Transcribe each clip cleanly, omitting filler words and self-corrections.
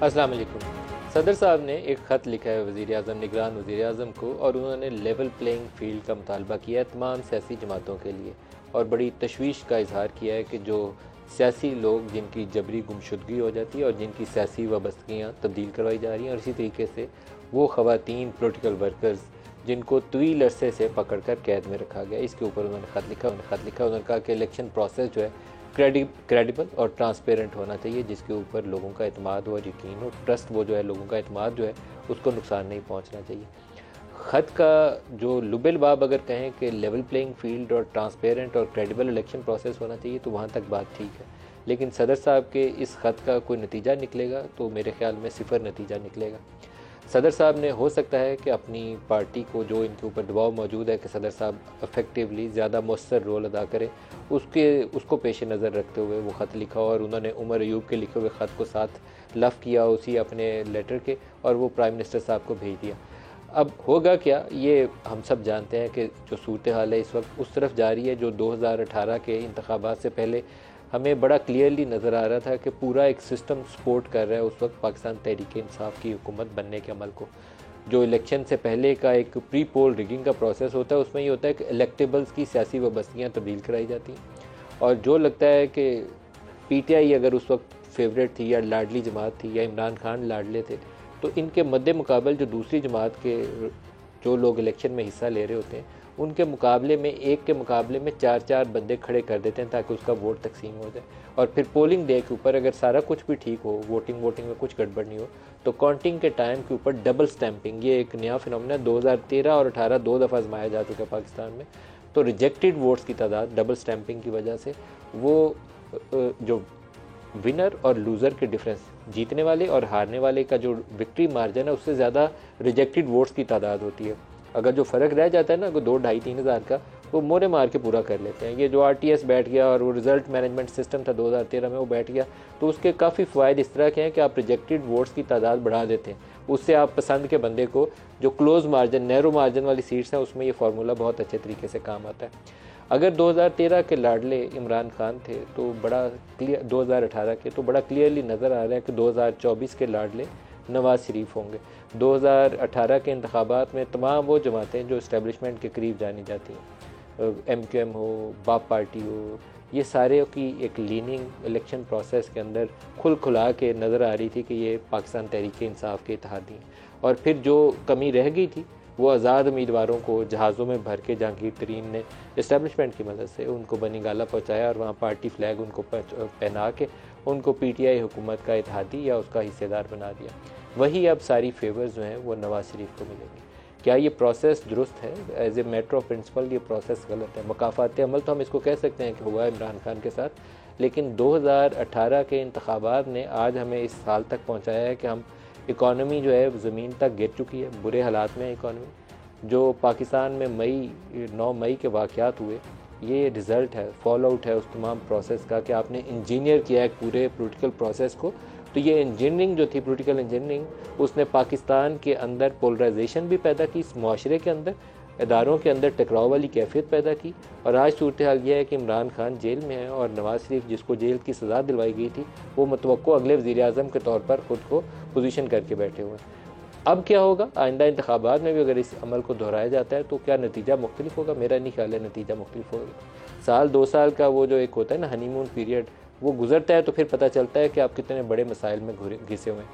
अस्सलाम वालेकुम। सदर साहब ने एक ख़त लिखा है वज़ीर-ए-आज़म, निगरान वज़ीर-ए-आज़म को, और उन्होंने लेवल प्लेइंग फील्ड का मुतालबा किया है तमाम सियासी जमातों के लिए, और बड़ी तशवीश का इजहार किया है कि जो सियासी लोग जिनकी जबरी गुमशुदगी हो जाती है और जिनकी सियासी वाबस्तगियाँ तब्दील करवाई जा रही हैं, और इसी तरीके से वो ख़वातीन पोलिटिकल वर्कर्स जिनको तवील अरसे से पकड़ कर कैद में रखा गया, इसके ऊपर उन्होंने ख़त लिखा। उन्होंने कहा कि इलेक्शन प्रोसेस जो है क्रेडिबल और ट्रांसपेरेंट होना चाहिए, जिसके ऊपर लोगों का एतमाद हो और यकीन हो, ट्रस्ट वो जो है, लोगों का एतमाद जो है उसको नुकसान नहीं पहुंचना चाहिए। ख़त का जो लुबिलबाब अगर कहें कि लेवल प्लेइंग फील्ड और ट्रांसपेरेंट और क्रेडिबल इलेक्शन प्रोसेस होना चाहिए, तो वहाँ तक बात ठीक है, लेकिन सदर साहब के इस ख़त का कोई नतीजा निकलेगा तो मेरे ख़्याल में सिफर नतीजा निकलेगा। सदर साहब ने हो सकता है कि अपनी पार्टी को जो इनके ऊपर दबाव मौजूद है कि सदर साहब इफ़ेक्टिवली ज़्यादा मौसर रोल अदा करें, उसको पेश नज़र रखते हुए वो ख़त लिखा, और उन्होंने उमर अयूब के लिखे हुए ख़त को साथ लफ़ किया उसी अपने लेटर के, और वो प्राइम मिनिस्टर साहब को भेज दिया। अब होगा क्या, ये हम सब जानते हैं कि जो सूरत हाल है इस वक्त उस तरफ जा रही है जो 2018 के इंतखाबात से पहले हमें बड़ा क्लियरली नज़र आ रहा था कि पूरा एक सिस्टम सपोर्ट कर रहा है उस वक्त पाकिस्तान तहरीक इंसाफ की हुकूमत बनने के अमल को। जो इलेक्शन से पहले का एक प्री पोल रिगिंग का प्रोसेस होता है, उसमें ये होता है कि इलेक्टेबल्स की सियासी वाबस्तियाँ तब्दील कराई जाती हैं, और जो लगता है कि PTI अगर उस वक्त फेवरेट थी या लाडली जमात थी या इमरान खान लाडले थे, तो इनके मद्दे मुकाबल जो दूसरी जमात के जो लोग इलेक्शन में हिस्सा ले रहे होते हैं, उनके मुकाबले में एक के मुकाबले में 4-4 बंदे खड़े कर देते हैं ताकि उसका वोट तकसीम हो जाए। और फिर पोलिंग डे के ऊपर अगर सारा कुछ भी ठीक हो, वोटिंग में कुछ गड़बड़ नहीं हो, तो काउंटिंग के टाइम के ऊपर डबल स्टैंपिंग, ये एक नया फिनोमेना 2013 और 18 दो दफ़ा आजमाया जा चुका है पाकिस्तान में। तो रिजेक्टेड वोट्स की तादाद डबल स्टैंपिंग की वजह से वो जो विनर और लूज़र के डिफरेंस, जीतने वाले और हारने वाले का जो विक्ट्री मार्जिन है, उससे ज़्यादा रिजेक्टेड वोट्स की तादाद होती है। अगर जो फ़र्क रह जाता है ना, अगर 2-2.5-3 हज़ार का, वो मोरे मार के पूरा कर लेते हैं। ये जो RTS बैठ गया और वो रिज़ल्ट मैनेजमेंट सिस्टम था 2013 में, वो बैठ गया, तो उसके काफ़ी फ़ायदे इस तरह के हैं कि आप रिजेक्टेड वोट्स की तादाद बढ़ा देते हैं, उससे आप पसंद के बंदे को, जो क्लोज़ मार्जिन, नैरो मार्जिन वाली सीट्स हैं, उसमें ये फार्मूला बहुत अच्छे तरीके से काम आता है। अगर 2013 के लाडले इमरान खान थे तो बड़ा क्लियर, 2018 के तो बड़ा क्लियरली नज़र आ रहा है कि 2024 के लाडले नवाज़ शरीफ होंगे। 2018 के इंतखाबात में तमाम वो जमातें जो इस्टेब्लिशमेंट के करीब जानी जाती हैं, MQM हो, बाप पार्टी हो, ये सारे की एक लीनिंग इलेक्शन प्रोसेस के अंदर खुला के नज़र आ रही थी कि ये पाकिस्तान तहरीक इंसाफ के इत्तेहादी हैं। और फिर जो कमी रह गई थी वो आज़ाद उम्मीदवारों को जहाज़ों में भर के जहांगीर तरीन ने इस्टेब्लिशमेंट की मदद से उनको बनी गाला पहुँचाया, और वहाँ पार्टी फ्लैग उनको पहना के उनको PTI हुकूमत का इत्तेहादी या उसका हिस्सेदार बना दिया। वही अब सारी फेवर्स जो हैं वो नवाज़ शरीफ को मिलेंगे। क्या ये प्रोसेस दुरुस्त है? As a matter of principle ये प्रोसेस गलत है। मकाफात अमल तो हम इसको कह सकते हैं कि हुआ है इमरान खान के साथ, लेकिन 2018 के इंतखाबात ने आज हमें इस हाल तक पहुँचाया है कि हम इकॉनमी जो है ज़मीन तक गिर चुकी है, बुरे हालात में है इकॉनमी। जो पाकिस्तान में 9 मई के वाक़यात हुए, ये रिज़ल्ट है, फॉल आउट है उस तमाम प्रोसेस का कि आपने इंजीनियर किया है पूरे पॉलिटिकल प्रोसेस को। तो ये इंजीनियरिंग जो थी, पॉलिटिकल इंजीनियरिंग, उसने पाकिस्तान के अंदर पोलराइजेशन भी पैदा की, इस माशरे के अंदर, इदारों के अंदर टकराव वाली कैफियत पैदा की। और आज सूरत हाल यह है कि इमरान खान जेल में है और नवाज़ शरीफ, जिसको जेल की सज़ा दिलवाई गई थी, वो मतवक्को अगले वज़ीर-ए-आज़म के तौर पर ख़ुद को पोजीशन करके बैठे हुए हैं। अब क्या होगा आइंदा इंतखाबात में भी अगर इस अमल को दोहराया जाता है तो क्या नतीजा मुख्तलिफ होगा? मेरा नहीं ख्याल है नतीजा मुख्तलिफ होगा। साल 2 साल का वो जो एक होता है ना हनीमून पीरियड, वो गुजरता है तो फिर पता चलता है कि आप कितने बड़े मसाइल में घिसे हुए हैं।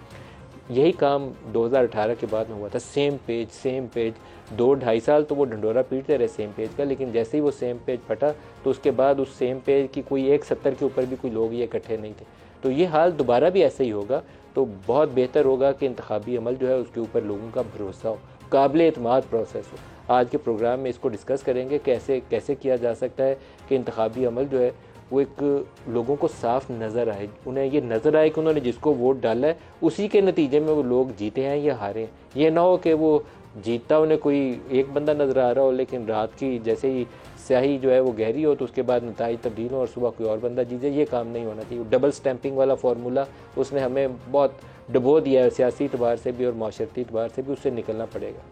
यही काम 2018 के बाद में हुआ था, सेम पेज 2-2.5 साल तो वो ढंडोरा पीटते रहे सेम पेज का, लेकिन जैसे ही वो सेम पेज फटा तो उसके बाद उस सेम पेज की कोई 170 के ऊपर भी कोई लोग ये इकट्ठे नहीं थे। तो ये हाल दोबारा भी ऐसे ही होगा, तो बहुत बेहतर होगा कि इंतखाबी अमल जो है उसके ऊपर लोगों का भरोसा हो, काबिल एतमाद प्रोसेस हो। आज के प्रोग्राम में इसको डिस्कस करेंगे कैसे किया जा सकता है कि इंतखाबी अमल जो है वो एक लोगों को साफ नज़र आए, उन्हें ये नज़र आए कि उन्होंने जिसको वोट डाला है उसी के नतीजे में वो लोग जीते हैं या हारे हैं। ये ना हो कि वो जीतता उन्हें कोई एक बंदा नज़र आ रहा हो, लेकिन रात की जैसे ही स्याही जो है वो गहरी हो तो उसके बाद नताइज तब्दील हो और सुबह कोई और बंदा जीते। ये काम नहीं होना चाहिए। डबल स्टैंपिंग वाला फार्मूला उसने हमें बहुत डबो दिया है, सियासी एतबार से भी और माशरती एतबार से भी, उससे निकलना पड़ेगा।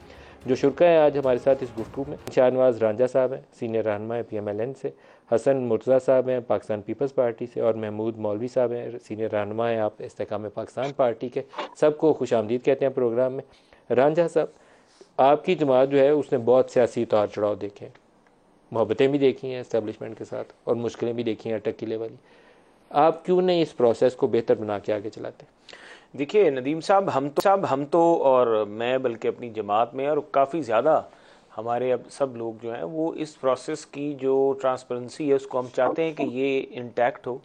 जो शुरा है आज हमारे साथ इस गुफ्तगू में शाहनवाज रांझा साहब हैं, सीनियर रहनुमा PMLN से। हसन मुर्तज़ा साहब हैं पाकिस्तान पीपल्स पार्टी से, और महमूद मौलवी साहब हैं, सीनियर रहनुमा हैं आप इस्तेकाम पाकिस्तान पार्टी के। सबको खुशामदीद कहते हैं प्रोग्राम में। रांझा साहब, आपकी जमात जो है उसने बहुत सियासी उतार चढ़ाव देखे हैं, मोहब्बतें भी देखी हैं इस्टेब्लिशमेंट के साथ और मुश्किलें भी देखी हैं अटकीले वाली। आप क्यों नहीं इस प्रोसेस को बेहतर बना के आगे चलाते? देखिए नदीम साहब, हम तो और मैं बल्कि अपनी जमात में और काफ़ी ज़्यादा हमारे अब सब लोग जो हैं वो इस प्रोसेस की जो ट्रांसपेरेंसी है उसको हम चाहते हैं कि ये इंटैक्ट हो,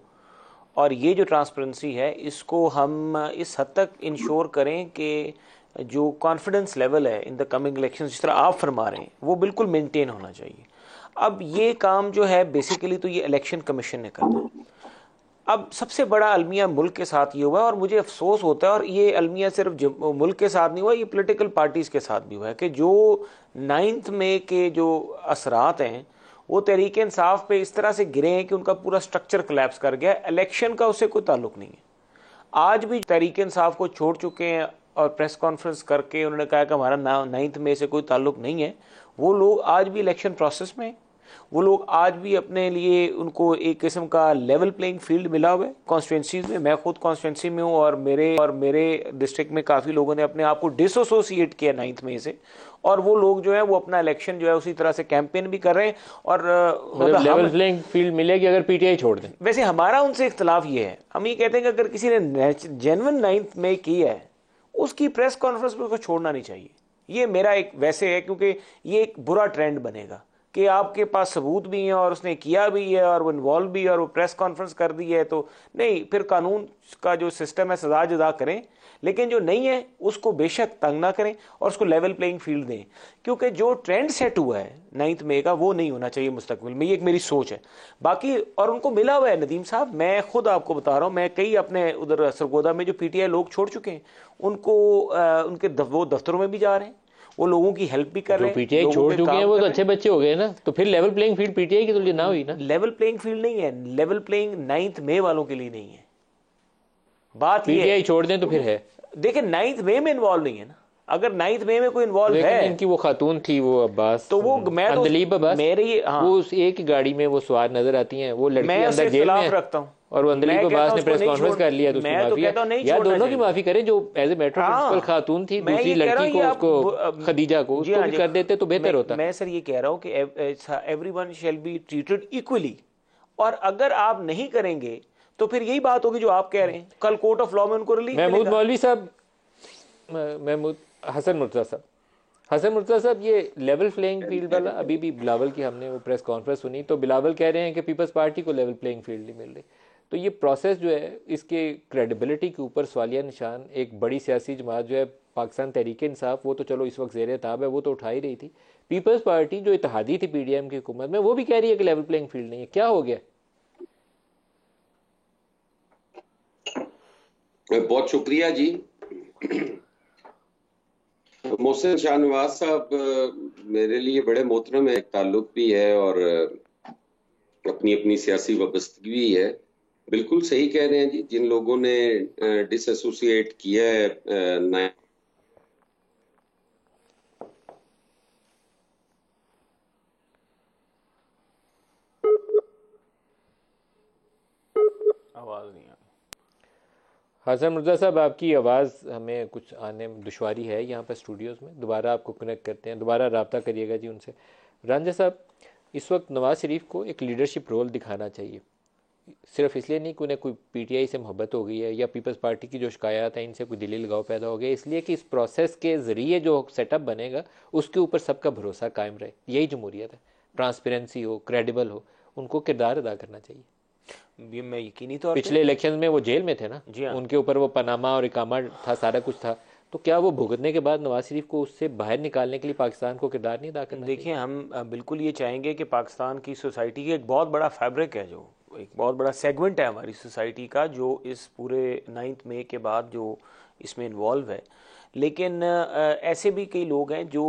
और ये जो ट्रांसपेरेंसी है इसको हम इस हद तक इंश्योर करें कि जो कॉन्फिडेंस लेवल है इन द कमिंग इलेक्शन, जिस तरह आप फरमा रहे हैं, वो बिल्कुल मेंटेन होना चाहिए। अब ये काम जो है बेसिकली तो ये इलेक्शन कमीशन ने करना है। अब सबसे बड़ा अलमिया मुल्क के साथ ये हुआ है, और मुझे अफसोस होता है, और ये अलमिया सिर्फ मुल्क के साथ नहीं हुआ, ये पॉलिटिकल पार्टीज़ के साथ भी हुआ है, कि जो 9 मई के जो असरात हैं वो तहरीक इंसाफ पे इस तरह से गिरे हैं कि उनका पूरा स्ट्रक्चर कोलैप्स कर गया। इलेक्शन का उससे कोई ताल्लुक नहीं है। आज भी तहरीक इंसाफ को छोड़ चुके हैं और प्रेस कॉन्फ्रेंस करके उन्होंने कहा कि हमारा 9 मई से कोई ताल्लुक नहीं है। वो लोग आज भी इलेक्शन प्रोसेस में, वो लोग आज भी अपने लिए उनको एक किस्म का लेवल प्लेइंग फील्ड मिला हुआ है कॉन्स्टिट्यूंसीज में। मैं खुद कॉन्स्टिट्यूंसी में हूँ, और मेरे डिस्ट्रिक्ट में काफ़ी लोगों ने अपने आप को डिसोसिएट किया 9 मई से, और वो लोग जो है वो अपना इलेक्शन जो है उसी तरह से कैंपेन भी कर रहे हैं। और मतलब लेवल प्लेइंग फील्ड मिलेगी अगर पीटीआई छोड़ दें। वैसे हमारा उनसे इख्तलाफ ये है, हम ये कहते हैं कि अगर किसी ने जेन्युइन 9 मई की है उसकी प्रेस कॉन्फ्रेंस में उसको छोड़ना नहीं चाहिए। ये मेरा एक वैसे है, क्योंकि ये एक बुरा ट्रेंड बनेगा कि आपके पास सबूत भी हैं और उसने किया भी है और वो इन्वॉल्व भी है और वो प्रेस कॉन्फ्रेंस कर दी है, तो नहीं, फिर कानून का जो सिस्टम है सजा जदा करें, लेकिन जो नहीं है उसको बेशक तंग ना करें और उसको लेवल प्लेइंग फील्ड दें, क्योंकि जो ट्रेंड सेट हुआ है 9 मई का वो नहीं होना चाहिए मुस्तकबिल में। ये एक मेरी सोच है। बाकी और उनको मिला हुआ है नदीम साहब, मैं खुद आपको बता रहा हूँ, मैं कई अपने उधर सरगोदा में जो पीटीआई लोग छोड़ चुके हैं उनको उनके वो दफ्तरों में भी जा रहे हैं, वो लोगों की हेल्प भी कर रहे हैं। पीटीआई छोड़ चुके हैं वो तो अच्छे बच्चे हो गए ना, तो फिर लेवल प्लेइंग फील्ड पीटीआई की तो लिए ना हुई ना। लेवल प्लेइंग फील्ड नहीं है, लेवल प्लेइंग 9 मई वालों के लिए नहीं है। बात ये पीटीआई छोड़ दें तो फिर है। देखिए 9 मई में इन्वॉल्व नहीं है ना, अगर 9 मई में कोई इन्वॉल्व है, इनकी वो खातून थी वो अब्बास, तो वो मैं तो अंदलीब अब्बास, हाँ, वो उस एक ही गाड़ी में वो सवार नजर आती हैं, वो लड़की मैं अंदर जेल में रखता हूँ, और वो अंदलीब अब्बास ने प्रेस कॉन्फ्रेंस कर लिया तो उसकी माफी है। या दोनों की माफी करें, जो एज ए मैटर प्रिंसिपल खातून थी, दूसरी लड़की को उसको खदीजा को उसको भी कर देते तो बेहतर होता। मैं सर ये कह रहा हूँ कि everyone shall be treated equally, और अगर आप नहीं करेंगे तो फिर यही बात होगी जो आप कह रहे हैं, कल कोर्ट ऑफ लॉ में उनको रिलीफ। महमूद मौलवी साहब, हसन मुर्तज़ा साहब, ये लेवल प्लेइंग फील्ड वाला, अभी भी बिलावल की हमने वो प्रेस कॉन्फ्रेंस सुनी तो बिलावल कह रहे हैं कि पीपल्स पार्टी को लेवल प्लेइंग फील्ड नहीं मिल रही। तो ये प्रोसेस जो है इसके क्रेडिबिलिटी के ऊपर सवालिया निशान एक बड़ी सियासी जमात जो है पाकिस्तान तहरीक इंसाफ, वो तो चलो इस वक्त ज़ेर ताब है, वो तो उठा ही रही थी। पीपल्स पार्टी जो इत्तेहादी थी पीडीएम की हुकूमत में, वो भी कह रही है कि लेवल प्लेइंग फील्ड नहीं है। क्या हो गया? बहुत शुक्रिया जी। मोहसिन शाहनवाज साहब मेरे लिए बड़े मोहतरम है, एक ताल्लुक भी है और अपनी अपनी सियासी वाबस्तगी भी है। बिल्कुल सही कह रहे हैं जी, जिन लोगों ने डिसएसोसिएट किया है आवाज नहीं आ। हसन मुर्तज़ा साहब, आपकी आवाज़ हमें कुछ आने में दुश्वारी है यहाँ पर स्टूडियोज़ में, दोबारा आपको कनेक्ट करते हैं, दोबारा रब्ता करिएगा जी उनसे। रांझा साहब, इस वक्त नवाज़ शरीफ को एक लीडरशिप रोल दिखाना चाहिए, सिर्फ इसलिए नहीं कि उन्हें कोई पीटीआई से मोहब्बत हो गई है या पीपल्स पार्टी की जो शिकायत है इनसे कोई दिली लगाव पैदा हो गया, इसलिए कि इस प्रोसेस के ज़रिए जो सेटअप बनेगा उसके ऊपर सबका भरोसा कायम रहे। यही जमहूरियत है, ट्रांसपेरेंसी हो, क्रेडिबल हो, उनको किरदार अदा करना चाहिए। ये मैं यकीनी तौर पिछले इलेक्शन में वो जेल में थे ना जी हाँ। उनके ऊपर वो पनामा और इकामा था, सारा कुछ था, तो क्या वो भुगतने के बाद नवाज शरीफ को उससे बाहर निकालने के लिए पाकिस्तान को किरदार नहीं अदा करना? देखिए, हम बिल्कुल ये चाहेंगे कि पाकिस्तान की सोसाइटी का एक बहुत बड़ा फैब्रिक है, जो एक बहुत बड़ा सेगमेंट है हमारी सोसाइटी का, जो इस पूरे 9 मई के बाद जो इसमें इन्वॉल्व है। लेकिन ऐसे भी कई लोग हैं जो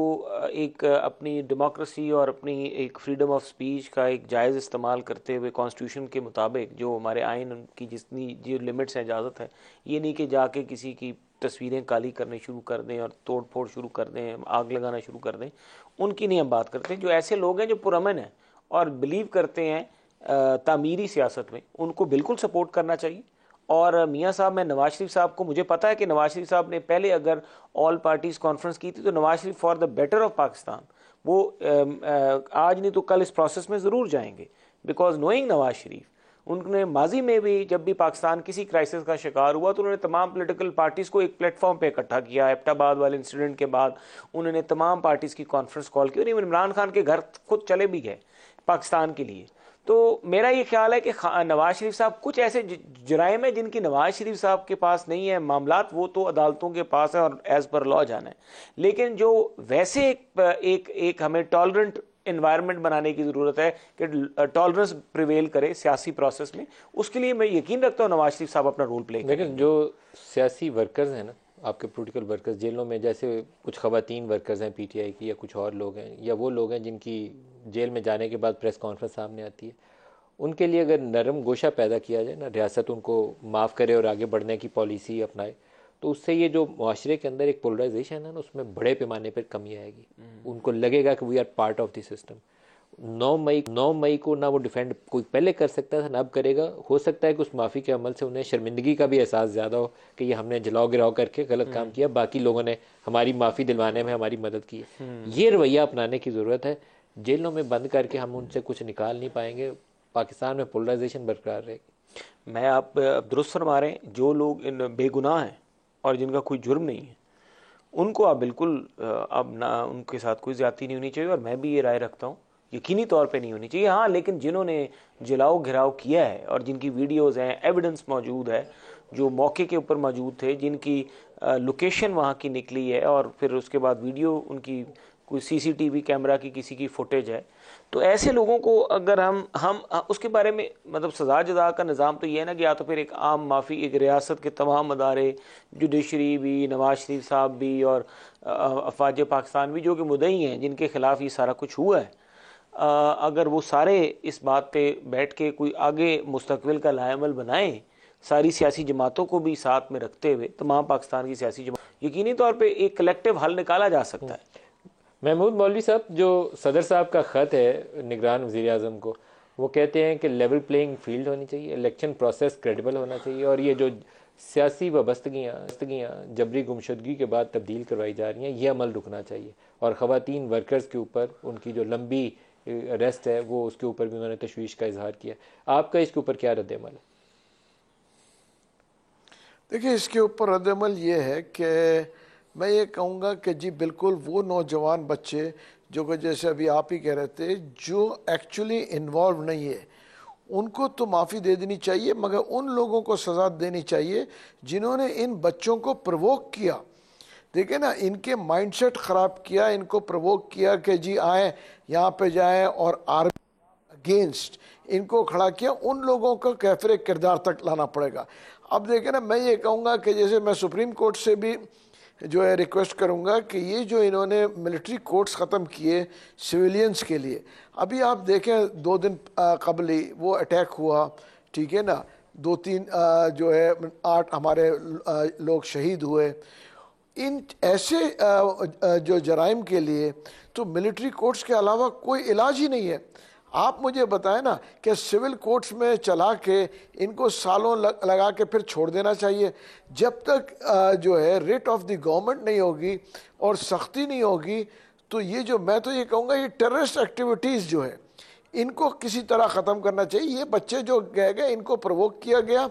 एक अपनी डेमोक्रेसी और अपनी एक फ्रीडम ऑफ स्पीच का एक जायज़ इस्तेमाल करते हुए कॉन्स्टिट्यूशन के मुताबिक जो हमारे आइन की जितनी जो लिमिट्स हैं, इजाज़त है, ये नहीं कि जाके किसी की तस्वीरें काली करने शुरू कर दें और तोड़ फोड़ शुरू कर दें, आग लगाना शुरू कर दें, उनकी नहीं हम बात करते। जो ऐसे लोग हैं जो पुरअमन हैं और बिलीव करते हैं तामीरी सियासत में, उनको बिल्कुल सपोर्ट करना चाहिए। और मियाँ साहब, मैं नवाज शरीफ साहब को, मुझे पता है कि नवाज शरीफ साहब ने पहले अगर ऑल पार्टीज कॉन्फ्रेंस की थी तो Nawaz Sharif for the better of Pakistan वो आज नहीं तो कल इस प्रोसेस में ज़रूर जाएंगे, बिकॉज नोइंग नवाज शरीफ, उन्होंने माजी में भी जब भी पाकिस्तान किसी क्राइसिस का शिकार हुआ तो उन्होंने तमाम पॉलिटिकल पार्टीज़ को एक प्लेटफॉर्म पे इकट्ठा किया। एबटाबाद वाले इंसिडेंट के बाद उन्होंने तमाम पार्टीज़ की कॉन्फ्रेंस कॉल की और इमरान खान के घर खुद चले भी गए पाकिस्तान के लिए। तो मेरा ये ख्याल है कि नवाज शरीफ साहब, कुछ ऐसे जराइम है जिनकी नवाज शरीफ साहब के पास नहीं है मामलात, वो तो अदालतों के पास है और एज पर लॉ जाना है, लेकिन जो वैसे एक हमें टॉलरेंट इन्वायरमेंट बनाने की ज़रूरत है कि टॉलरेंस प्रिवेल करे सियासी प्रोसेस में, उसके लिए मैं यकीन रखता हूँ नवाज शरीफ साहब अपना रोल प्ले करेंगे। लेकिन जो सियासी वर्कर्स हैं ना, आपके पॉलिटिकल वर्कर्स जेलों में, जैसे कुछ ख़वातीन वर्कर्स हैं पीटीआई की, या कुछ और लोग हैं, या वो लोग हैं जिनकी जेल में जाने के बाद प्रेस कॉन्फ्रेंस सामने आती है, उनके लिए अगर नरम गोशा पैदा किया जाए ना, रियासत उनको माफ़ करे और आगे बढ़ने की पॉलिसी अपनाए, तो उससे ये जो माशरे के अंदर एक पोलराइजेशन है ना, उसमें बड़े पैमाने पर कमी आएगी। उनको लगेगा कि we are part of the system. 9 मई को ना वो डिफेंड कोई पहले कर सकता था ना अब करेगा। हो सकता है कि उस माफ़ी के अमल से उन्हें शर्मिंदगी का भी एहसास ज़्यादा हो कि ये हमने जलाओ गिराव करके गलत काम किया, बाकी लोगों ने हमारी माफ़ी दिलवाने में हमारी मदद की है। ये रवैया अपनाने की ज़रूरत है। जेलों में बंद करके हम उनसे कुछ निकाल नहीं पाएंगे। पाकिस्तान में पोलराइजेशन बरकरार रहेगी। मैं आप दुरुस्त फरमा रहे हैं, जो लोग इन बेगुनाह हैं और जिनका कोई जुर्म नहीं है उनको आप बिल्कुल अब ना, उनके साथ कोई ज़्यादती नहीं होनी चाहिए, और मैं भी ये राय रखता हूँ यकीनी तौर पे नहीं होनी चाहिए। हाँ, लेकिन जिन्होंने जलाओ घिराव किया है और जिनकी वीडियोज़ हैं, एविडेंस मौजूद है, जो मौके के ऊपर मौजूद थे, जिनकी लोकेशन वहाँ की निकली है और फिर उसके बाद वीडियो उनकी कोई सीसीटीवी कैमरा की किसी की फुटेज है, तो ऐसे लोगों को अगर हम उसके बारे में मतलब सज़ा जदा का निज़ाम तो ये है ना कि या तो फिर एक आम माफ़ी, एक रियासत के तमाम अदारे, जुडिशरी भी, नवाज शरीफ साहब भी और अफवाज पाकिस्तान भी जो कि मुद्दई हैं जिनके ख़िलाफ़ ये सारा कुछ हुआ है, अगर वो सारे इस बात पे बैठ के कोई आगे मुस्तकबिल का लाएमल बनाएं, सारी सियासी जमातों को भी साथ में रखते हुए, तमाम पाकिस्तान की सियासी जमात, यकीनी तौर पे एक कलेक्टिव हल निकाला जा सकता है। महमूद मौलवी साहब, जो सदर साहब का ख़त है निगरान वज़ीर आज़म को, वो कहते हैं कि लेवल प्लेइंग फील्ड होनी चाहिए, इलेक्शन प्रोसेस क्रेडिबल होना चाहिए, और ये जो सियासी वाबस्तगियाँ जबरी गुमशुदगी के बाद तब्दील करवाई जा रही हैं, ये अमल रुकना चाहिए। और ख़वातीन वर्कर्स के ऊपर उनकी जो लंबी अरेस्ट है वो, उसके ऊपर भी उन्होंने तशवीश का इजहार किया। आपका इसके ऊपर क्या रद्द-ए-अमल है? देखिए, इसके ऊपर रद्द-ए-अमल ये है कि मैं ये कहूँगा कि जी बिल्कुल वो नौजवान बच्चे जो कि जैसे अभी आप ही कह रहे थे, जो एक्चुअली इन्वॉल्व नहीं है, उनको तो माफ़ी दे देनी चाहिए, मगर उन लोगों को सज़ा देनी चाहिए जिन्होंने इन बच्चों को प्रवोक किया। देखिए ना, इनके माइंडसेट ख़राब किया, इनको प्रवोक किया कि जी आए यहाँ पे जाएं और आर्मी अगेंस्ट इनको खड़ा किया। उन लोगों को कैफरे किरदार तक लाना पड़ेगा। अब देखिए ना, मैं ये कहूँगा कि जैसे मैं सुप्रीम कोर्ट से भी जो है रिक्वेस्ट करूँगा कि ये जो इन्होंने मिलिट्री कोर्ट्स ख़त्म किए सिविलियंस के लिए, अभी आप देखें 2 दिन कबल ही वो अटैक हुआ, ठीक है ना, 2-3 जो है 8 हमारे लोग शहीद हुए। इन ऐसे जो जराइम के लिए तो मिलिट्री कोर्ट्स के अलावा कोई इलाज ही नहीं है। आप मुझे बताएं ना कि सिविल कोर्ट्स में चला के इनको सालों लगा के फिर छोड़ देना चाहिए। जब तक जो है रेट ऑफ द गवर्नमेंट नहीं होगी और सख्ती नहीं होगी, तो ये जो मैं तो ये कहूँगा, ये टेररिस्ट एक्टिविटीज़ जो है इनको किसी तरह ख़त्म करना चाहिए। ये बच्चे जो गए इनको प्रवोक किया गया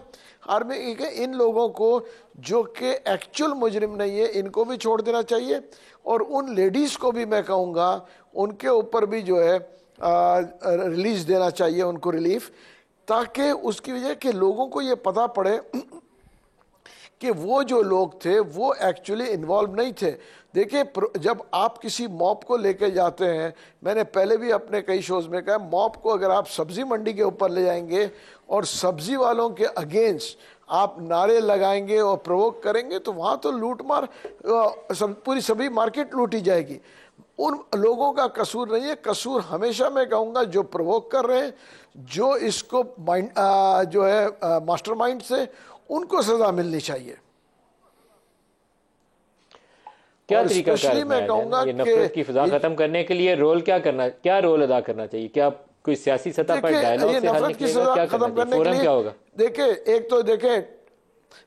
आर्मी के, इन लोगों को जो कि एक्चुअल मुजरिम नहीं है इनको भी छोड़ देना चाहिए। और उन लेडीज़ को भी मैं कहूँगा उनके ऊपर भी जो है रिलीज़ देना चाहिए, उनको रिलीफ, ताकि उसकी वजह कि लोगों को ये पता पड़े कि वो जो लोग थे वो एक्चुअली इन्वॉल्व नहीं थे। देखिए, जब आप किसी मॉब को लेके जाते हैं, मैंने पहले भी अपने कई शोज़ में कहा, मॉब को अगर आप सब्ज़ी मंडी के ऊपर ले जाएंगे और सब्ज़ी वालों के अगेंस्ट आप नारे लगाएंगे और प्रोवोक करेंगे, तो वहाँ तो लूट मार पूरी सभी मार्केट लूटी जाएगी। उन लोगों का कसूर नहीं है, कसूर हमेशा मैं कहूँगा जो प्रोवोक कर रहे हैं, जो इसको माइंड जो है मास्टरमाइंड से, उनको सज़ा मिलनी चाहिए। क्या तरीका मैं कहूँगा ये नफरत की फिजा खत्म करने के लिए क्या रोल अदा करना चाहिए? क्या कोई सियासी सतह पर देखिए डायलॉग ये से हल नफरत की निकलेगा? सजा क्या खत्म करना चाहिए? करने के फोरम लिए क्या होगा? देखिए एक तो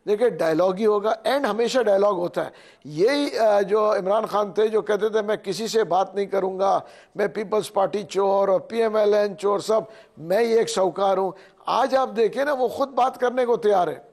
देखिए डायलॉग ही होगा, एंड हमेशा डायलॉग होता है। यही जो इमरान खान थे जो कहते थे मैं किसी से बात नहीं करूंगा, मैं पीपल्स पार्टी चोर और PMLN चोर, सब मैं ही एक साहूकार हूं। आज आप देखें ना, वो खुद बात करने को तैयार है।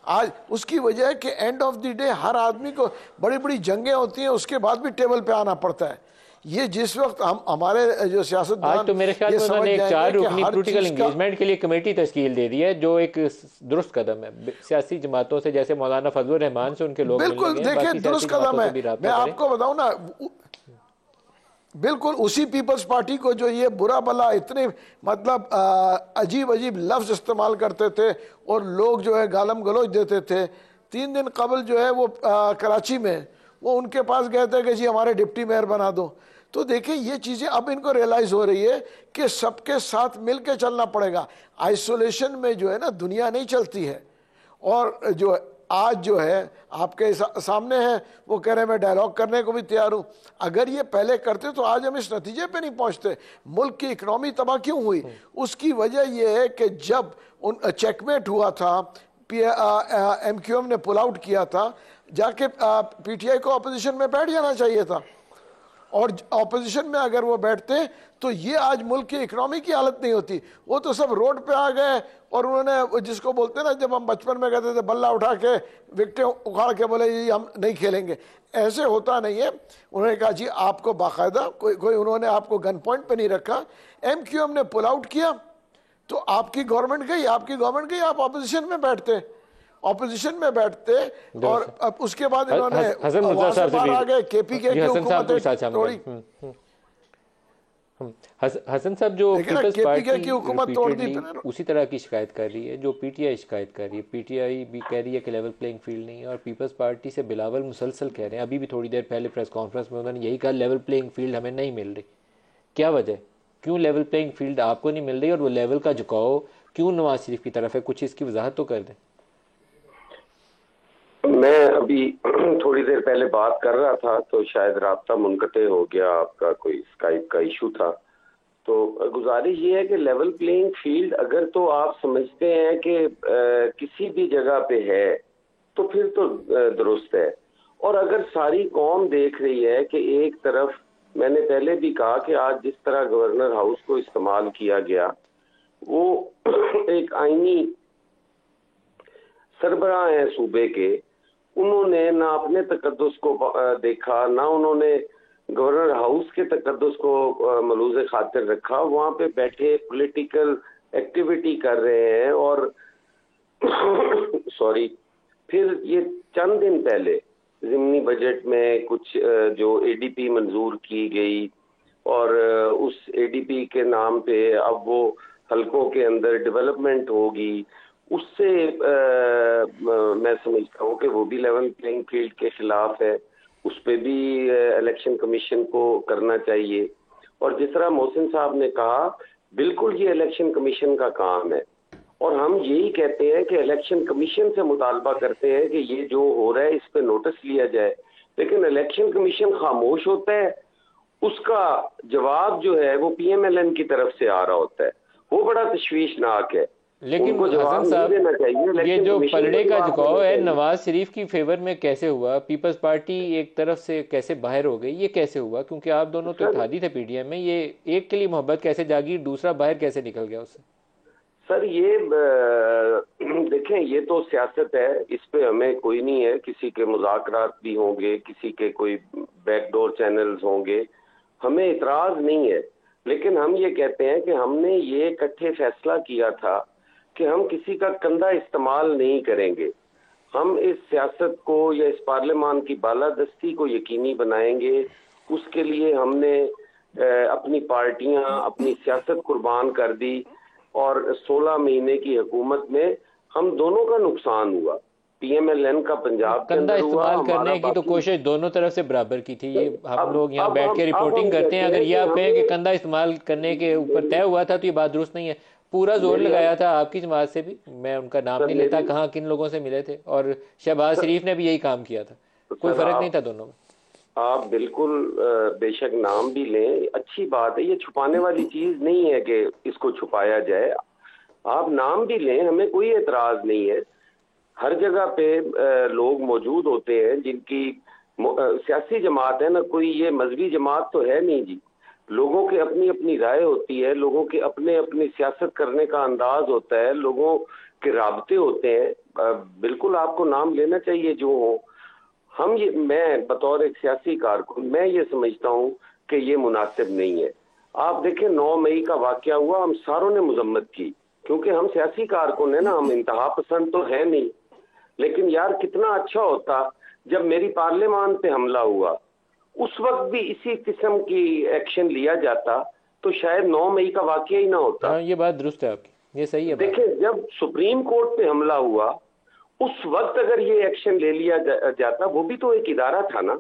आज उसकी वजह है कि एंड ऑफ द डे हर आदमी को बड़ी बड़ी जंगें होती हैं, उसके बाद भी टेबल पे आना पड़ता है। ये जिस वक्त हम हमारे जो सियासतदान आज तो मेरे ख्याल ये में समझ उन्होंने एक जाएंगे 4 कि रुकनी हर पॉलिटिकल चीज का एंगेजमेंट के लिए कमेटी तश्कील दे दी है, जो एक दुरुस्त कदम है। सियासी जमातों से, जैसे मौलाना फजलुर रहमान से उनके लोग मिलने बिल्कुल गए हैं, देखिए बाकी दुरुस्त सियासी कदम जमातों है। से भी मैं रब्ता करें। आपको बताऊं ना, बिल्कुल उसी पीपल्स पार्टी को जो ये बुरा भला इतने मतलब अजीब अजीब लफ्ज इस्तेमाल करते थे और लोग जो है गालम गलोच देते थे, 3 दिन कबल जो है वो कराची में वो उनके पास गए थे कि जी हमारे डिप्टी मेयर बना दो। तो देखिए ये चीजें अब इनको रियलाइज हो रही है कि सबके साथ मिलके चलना पड़ेगा। आइसोलेशन में जो है ना दुनिया नहीं चलती है। और जो आज जो है आपके सामने है, वो कह रहे हैं मैं डायलॉग करने को भी तैयार हूं। अगर ये पहले करते तो आज हम इस नतीजे पे नहीं पहुंचते। मुल्क की इकोनॉमी तबाह क्यों हुई? उसकी वजह यह है कि जब उन चेकमेट हुआ था, MQM ने पुल आउट किया था, जाके PTI को अपोजिशन में बैठ जाना चाहिए था। और ऑपोजिशन में अगर वो बैठते तो ये आज मुल्क की इकोनॉमी की हालत नहीं होती। वो तो सब रोड पे आ गए और उन्होंने जिसको बोलते हैं ना, जब हम बचपन में कहते थे बल्ला उठा के विकटें उखाड़ के बोले ये हम नहीं खेलेंगे, ऐसे होता नहीं है। उन्होंने कहा जी आपको बाकायदा कोई उन्होंने आपको गन पॉइंट पे नहीं रखा। MQM ने पुल आउट किया तो आपकी गवर्नमेंट गई, आप ऑपोजिशन में बैठते, और अब उसके बाद इन्होंने हसन मुर्तजा वहां से साहब से बाहर भी आ गए, KPK की हसन साहब को साथ हुकूमत शामिल तोड़ी। करें। हसन साहब, जो देखिए ना, पीपल्स KPK पार्टी की हुकूमत तोड़ दी रिपीटेडली उसी तरह की शिकायत कर रही है जो PTI शिकायत कर रही है। PTI भी कह रही है कि लेवल प्लेइंग फील्ड नहीं है, और पीपल्स पार्टी से बिलावल मुसलसल कह रहे हैं, अभी भी थोड़ी देर पहले प्रेस कॉन्फ्रेंस में उन्होंने यही कहा लेवल प्लेइंग फील्ड हमें नहीं मिल रही। क्या वजह, क्यों लेवल प्लेइंग फील्ड आपको नहीं मिल रही, और वो लेवल का झुकाव क्यों नवाज शरीफ की तरफ है? कुछ इसकी वजाहत तो कर दें। मैं अभी थोड़ी देर पहले बात कर रहा था तो शायद राब्ता मुनक़ते हो गया, आपका कोई स्काइप का इशू था। तो गुजारिश ये है कि लेवल प्लेइंग फील्ड अगर तो आप समझते हैं कि किसी भी जगह पे है तो फिर तो दुरुस्त है। और अगर सारी कौम देख रही है कि एक तरफ, मैंने पहले भी कहा कि आज जिस तरह गवर्नर हाउस को इस्तेमाल किया गया, वो एक आईनी सरबराह है सूबे के, उन्होंने ना अपने तकद्दुस को देखा, ना उन्होंने गवर्नर हाउस के तकद्दुस को मलूज़े खातिर रखा। वहां पे बैठे पॉलिटिकल एक्टिविटी कर रहे हैं। और सॉरी, फिर ये चंद दिन पहले ज़िमनी बजट में कुछ जो ADP मंजूर की गई, और उस ADP के नाम पे अब वो हलकों के अंदर डेवलपमेंट होगी, उससे मैं समझता हूँ कि वो भी लेवल प्लेइंग फील्ड के खिलाफ है। उस पर भी इलेक्शन कमीशन को करना चाहिए। और जिस तरह मोहसिन साहब ने कहा, बिल्कुल ये इलेक्शन कमीशन का काम है, और हम यही कहते हैं कि इलेक्शन कमीशन से मुतालबा करते हैं कि ये जो हो रहा है इस पे नोटिस लिया जाए। लेकिन इलेक्शन कमीशन खामोश होता है, उसका जवाब जो है वो PMLN की तरफ से आ रहा होता है। वो बड़ा तशवीशनाक है। लेकिन हसन साहब, ये जो पलड़े का झुकाव है नवाज शरीफ की फेवर में कैसे हुआ? पीपल्स पार्टी एक तरफ से कैसे बाहर हो गई, ये कैसे हुआ? क्योंकि आप दोनों तो इत्तेहादी थे PDM में, ये एक के लिए मोहब्बत कैसे जागी, दूसरा बाहर कैसे निकल गया उससे? सर ये देखें, ये तो सियासत है, इस पे हमें कोई नहीं है। किसी के मुज़ाकरात भी होंगे, किसी के कोई बैकडोर चैनल्स होंगे, हमें इतराज नहीं है। लेकिन हम ये कहते हैं कि हमने ये इकट्ठे फैसला किया था कि हम किसी का कंधा इस्तेमाल नहीं करेंगे। हम इस सियासत को या इस पार्लियामान की बालादस्ती को यकीनी बनाएंगे। उसके लिए हमने अपनी पार्टियां, अपनी सियासत कुर्बान कर दी, और 16 महीने की हुकूमत में हम दोनों का नुकसान हुआ। PMLN का पंजाब के कंधा अंदर हुआ, इस्तेमाल करने की तो कोशिश दोनों तरफ से बराबर की थी। ये हम लोग यहाँ बैठ के रिपोर्टिंग करते हैं, अगर ये आप कहें कि कंधा इस्तेमाल करने के ऊपर तय हुआ था तो ये बात दुरुस्त नहीं है। पूरा जोर लगाया था आपकी जमात से भी, मैं उनका नाम नहीं लेता कहाँ किन लोगों से मिले थे, और शहबाज शरीफ ने भी यही काम किया था, कोई फर्क नहीं था दोनों में। आप बिल्कुल बेशक नाम भी लें, अच्छी बात है, ये छुपाने वाली चीज नहीं है कि इसको छुपाया जाए। आप नाम भी लें, हमें कोई एतराज नहीं है। हर जगह पे लोग मौजूद होते हैं जिनकी सियासी जमात है ना, कोई ये मजहबी जमात तो है नहीं जी। लोगों की अपनी अपनी राय होती है, लोगों के अपने अपनी सियासत करने का अंदाज होता है, लोगों के राबते होते हैं। बिल्कुल आपको नाम लेना चाहिए जो हो। मैं बतौर एक सियासी कारकुन मैं ये समझता हूँ कि ये मुनासिब नहीं है। आप देखें 9 मई का वाकया हुआ, हम सारों ने मजम्मत की, क्योंकि हम सियासी कारकुन है ना, हम इंतहा पसंद तो है नहीं। लेकिन यार कितना अच्छा होता जब मेरी पार्लियामान पे हमला हुआ, उस वक्त भी इसी किस्म की एक्शन लिया जाता तो शायद 9 मई का वाकया ही ना होता। हाँ, ये बात दुरुस्त है आपकी, ये सही है। देखें जब सुप्रीम कोर्ट पे हमला हुआ उस वक्त अगर ये एक्शन ले लिया जाता, वो भी तो एक इदारा था ना,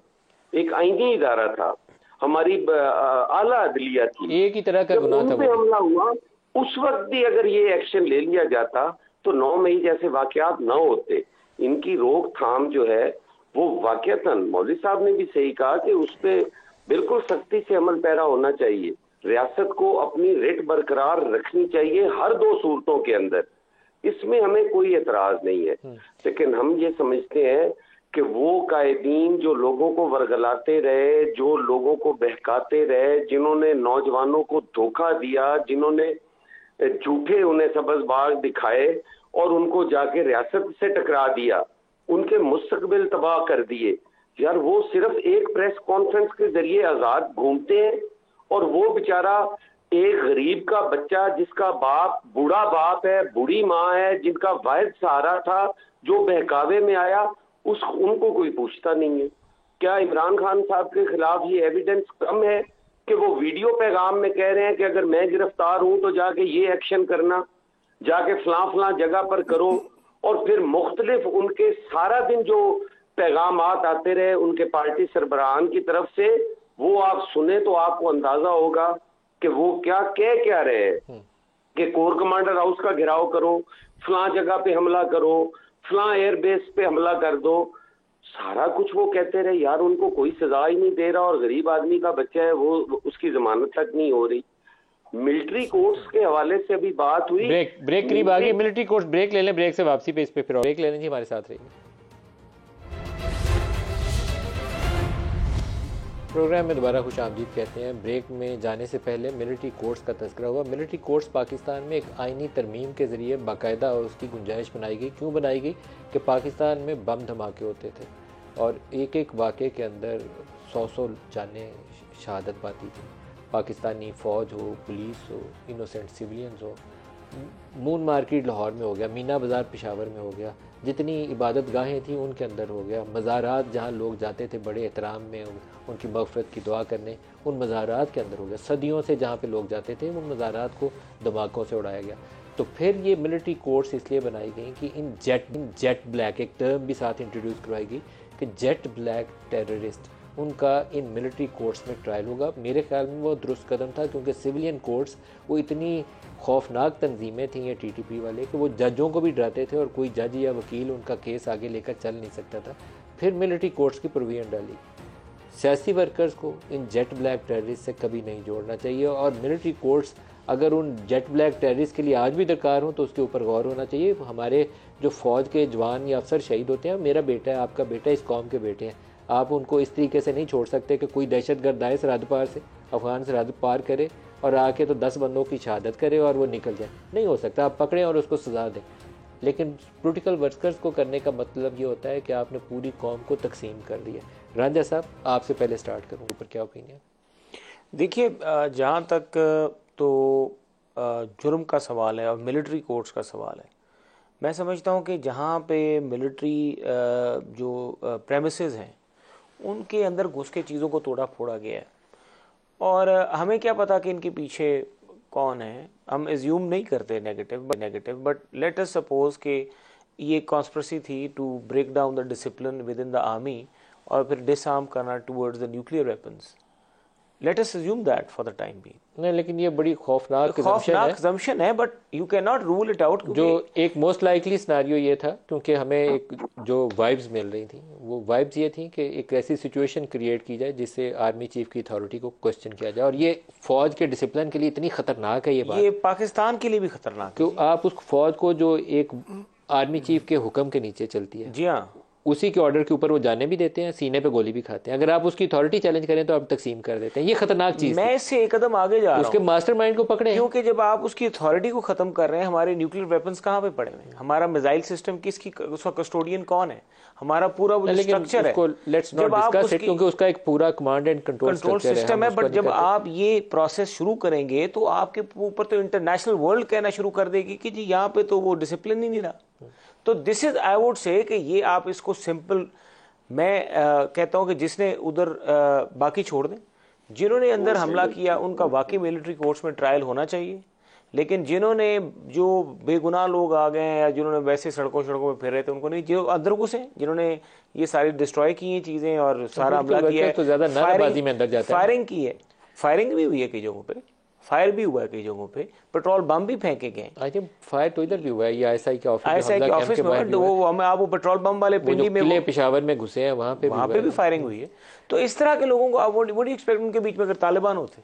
एक आईनी इदारा था, हमारी आला अदलिया थी, एक ही तरह का जब गुनाह उन था पे वो। हमला हुआ उस वक्त भी अगर ये एक्शन ले लिया जाता तो 9 मई जैसे वाकयात न होते। इनकी रोकथाम जो है वो वाकयातन, मौलवी साहब ने भी सही कहा कि उस पर बिल्कुल सख्ती से अमल पैरा होना चाहिए। रियासत को अपनी रेट बरकरार रखनी चाहिए हर 2 सूरतों के अंदर, इसमें हमें कोई एतराज नहीं है। लेकिन हम ये समझते हैं कि वो कायदीन जो लोगों को वर्गलाते रहे, जो लोगों को बहकाते रहे, जिन्होंने नौजवानों को धोखा दिया, जिन्होंने झूठे उन्हें सबजबाग दिखाए और उनको जाके रियासत से टकरा दिया, उनके मुस्तकबिल तबाह कर दिए, यार वो सिर्फ एक प्रेस कॉन्फ्रेंस के जरिए आजाद घूमते हैं और वो बेचारा एक गरीब का बच्चा जिसका बाप बूढ़ा बाप है, बूढ़ी माँ है, जिनका वाहिद सहारा था, जो बहकावे में आया, उनको कोई पूछता नहीं है। क्या इमरान खान साहब के खिलाफ ये एविडेंस कम है कि वो वीडियो पैगाम में कह रहे हैं कि अगर मैं गिरफ्तार हूं तो जाके ये एक्शन करना, जाके फलां जगह पर करो, और फिर मुख्तलिफ उनके सारा दिन जो पैगामात आते रहे उनके पार्टी सरबराहान की तरफ से, वो आप सुने तो आपको अंदाजा होगा कि वो क्या रहे हैं कि कोर कमांडर हाउस का घेराव करो, फलां जगह पे हमला करो, फलां एयरबेस पे हमला कर दो, सारा कुछ वो कहते रहे। यार उनको कोई सजा ही नहीं दे रहा और गरीब आदमी का बच्चा है, वो उसकी जमानत तक नहीं हो रही। मिलिट्री कोर्ट्स के हवाले से अभी बात हुई, ब्रेक करीब आ गई, मिलिट्री कोर्ट्स ब्रेक ले लें, ब्रेक से वापसी पे इस पे फिर ब्रेक ले लें जी, हमारे साथ रहिए। प्रोग्राम में दोबारा खुश आमदीद कहते हैं। ब्रेक में जाने से पहले मिलिट्री कोर्ट्स का तज़किरा हुआ। मिलिट्री कोर्ट्स पाकिस्तान में एक आइनी तरमीम के ज़रिए बाकायदा और उसकी गुंजाइश बनाई गई। क्यों बनाई गई कि पाकिस्तान में बम धमाके होते थे और एक एक वाक़े के अंदर 100 जानें शहादत पाती थी। पाकिस्तानी फ़ौज हो, पुलिस हो, इनोसेंट सिविलियंस हो। मून मार्केट लाहौर में हो गया, मीना बाज़ार पेशावर में हो गया, जितनी इबादत गाहें थी उनके अंदर हो गया, मज़ारात जहाँ लोग जाते थे बड़े एहतराम में उनकी मग़फ़िरत की दुआ करने, उन मज़ारात के अंदर हो गया। सदियों से जहाँ पे लोग जाते थे उन मज़ारात को धमाकों से उड़ाया गया। तो फिर ये मिलिट्री कोर्ट्स इसलिए बनाई गई कि इन जेट ब्लैक, एक टर्म भी साथ इंट्रोड्यूस करवाई गई कि जेट ब्लैक टेररिस्ट, उनका इन मिलिट्री कोर्ट्स में ट्रायल होगा। मेरे ख्याल में वो दुरुस्त कदम था, क्योंकि सिविलियन कोर्ट्स वो इतनी खौफनाक तंजीमें थी ये टीटीपी वाले कि वो जजों को भी डराते थे और कोई जज या वकील उनका केस आगे लेकर चल नहीं सकता था। फिर मिलिट्री कोर्ट्स की प्रोविजन डाली। सियासी वर्कर्स को इन जेट ब्लैक टेररिस्ट से कभी नहीं जोड़ना चाहिए और मिलिट्री कोर्ट्स अगर उन जेट ब्लैक टेररिस्ट के लिए आज भी दरकार हो तो उसके ऊपर गौर होना चाहिए। हमारे जो फ़ौज के जवान या अफसर शहीद होते हैं, मेरा बेटा है, आपका बेटा, इस कौम के बेटे हैं, आप उनको इस तरीके से नहीं छोड़ सकते कि कोई दहशतगर्द आए सरहद पार से, अफगान सरहद पार करे और आके तो 10 बंदों की शहादत करे और वो निकल जाए। नहीं हो सकता। आप पकड़ें और उसको सज़ा दें। लेकिन पोलिटिकल वर्कर्स को करने का मतलब ये होता है कि आपने पूरी कौम को तकसीम कर दिया। रांझा साहब, आपसे पहले स्टार्ट करूँ, ऊपर क्या ओपिनियन? देखिए, जहाँ तक तो जुर्म का सवाल है और मिलिट्री कोर्ट्स का सवाल है, मैं समझता हूँ कि जहाँ पे मिलिट्री जो प्रेमिसेस हैं उनके अंदर घुस के चीज़ों को तोड़ा फोड़ा गया है और हमें क्या पता कि इनके पीछे कौन है। हम एज्यूम नहीं करते negative, but let us suppose कि ये कॉन्स्पिरेसी थी to break down the discipline within the army और फिर डिसआर्म करना towards the nuclear weapons. Let us assume that for the time being. नहीं, लेकिन ये बड़ी खौफनाक assumption है, but you can not rule it out. जो एक मोस्ट लाइकली सिनेरियो ये था, क्योंकि हमें एक जो वाइब्स मिल रही थी वो वाइब्स ये थी कि एक ऐसी सिचुएशन क्रिएट की जाए जिससे आर्मी चीफ की अथॉरिटी को क्वेश्चन किया जाए, और ये फौज के डिसिप्लिन के लिए इतनी खतरनाक है ये बात, ये पाकिस्तान के लिए भी खतरनाक है। कि आप उस फौज को जो एक आर्मी चीफ के हुक्म के नीचे चलती है, जी हाँ, उसी के ऑर्डर के ऊपर वो जाने भी देते हैं, सीने पे गोली भी खाते हैं। अगर आप उसकी अथॉरिटी चैलेंज करें तो आप तकसीम कर देते हैं। ये खतरनाक चीज मैं इससे एक कदम आगे जा रहा हूं, उसके मास्टरमाइंड को पकड़े, क्योंकि जब आप उसकी अथॉरिटी को खत्म कर रहे हैं, हमारे न्यूक्लियर वेपन्स कहाँ पे पड़े हुए हैं, हमारा मिसाइल सिस्टम किसकी, उसका कस्टोडियन कौन है, हमारा पूरा वो स्ट्रक्चर है। लेट्स नॉट डिस्कस इट, क्योंकि उसका एक पूरा कमांड एंड कंट्रोल सिस्टम है। बट जब आप ये प्रोसेस शुरू करेंगे तो आपके ऊपर तो इंटरनेशनल वर्ल्ड कहना शुरू कर देगी कि जी यहाँ पे तो वो डिसिप्लिन ही नहीं रहा। तो this is, I would say कि ये आप इसको सिंपल, मैं कहता हूं कि जिसने उधर बाकी छोड़ दें, जिन्होंने अंदर हमला किया उनका वाकई मिलिट्री कोर्ट्स में ट्रायल होना चाहिए, लेकिन जिन्होंने, जो बेगुनाह लोग आ गए हैं या जिन्होंने वैसे सड़कों में फिर रहे थे, उनको नहीं, जो अंदर घुसे, जिन्होंने ये सारी डिस्ट्रॉय की हैं चीजें और सारा हमला किया है, तो ज्यादा नाराबाजी में अंदर जाता है, फायरिंग की है, फायरिंग भी हुई है कई जगहों पे, फायर भी हुआ है कई जगहों पे, पेट्रोल बम भी फेंके गए। आई थिंक फायर तो इधर भी हुआ है, ये आईएसआई के ऑफिस में वो हमें आप वो पेट्रोल बम वाले पिंडी में किले पेशावर में घुसे हैं, वहां पे भी फायरिंग हुई है। तो इस तरह के लोगों को आप व्हाट डू यू एक्सपेक्ट उनके बीच में अगर तालिबान होते।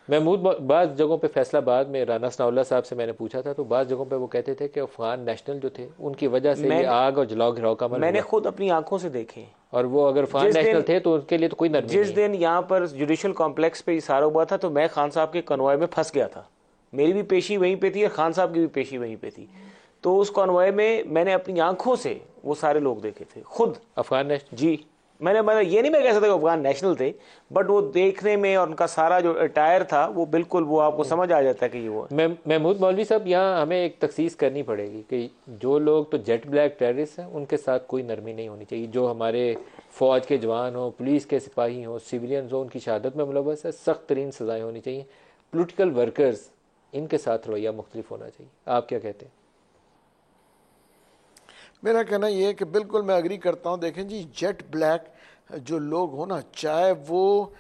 महमूद, बाज़ जगहों पे फैसलाबाद में राना सनाउल्लाह साहब से मैंने पूछा था, तो बाज़ जगहों पे वो कहते थे कि अफगान नेशनल जो थे उनकी वजह से ये आग और जलाओ घिराव का अमल मैंने खुद अपनी आंखों से देखे, और वो अगर अफगान नेशनल थे तो उनके लिए तो कोई नरमी नहीं। जिस दिन यहाँ पर जुडिशल कॉम्प्लेक्स पे इशारा हुआ था तो मैं खान साहब के कन्वॉय में फंस गया था, मेरी भी पेशी वहीं पे थी और खान साहब की भी पेशी वहीं पे थी। तो उस कॉन्वॉय में मैंने अपनी आंखों से वो सारे लोग देखे थे खुद। अफगान नेशनल, जी, मैंने मतलब ये नहीं मैं कह सकता कि अफगान नेशनल थे, बट वो देखने में और उनका सारा जो अटायर था वो बिल्कुल, वो आपको समझ आ जाता है कि ये वो। महमूद मौलवी साहब, यहाँ हमें एक तखसीस करनी पड़ेगी कि जो लोग तो जेट ब्लैक टेररिस्ट हैं उनके साथ कोई नरमी नहीं होनी चाहिए। जो हमारे फौज के जवान हो, पुलिस के सिपाही हो, सिविलियंस हो, उनकी शहादत में मुलव्वस है, सख्त तरीन सजाएँ होनी चाहिए। पोलिटिकल वर्कर्स, इनके साथ रवैया मुख्तलिफ होना चाहिए। आप क्या कहते हैं? मेरा कहना यह है कि बिल्कुल मैं एग्री करता हूँ। देखें जी, जेट ब्लैक जो लोग हो ना, चाहे वो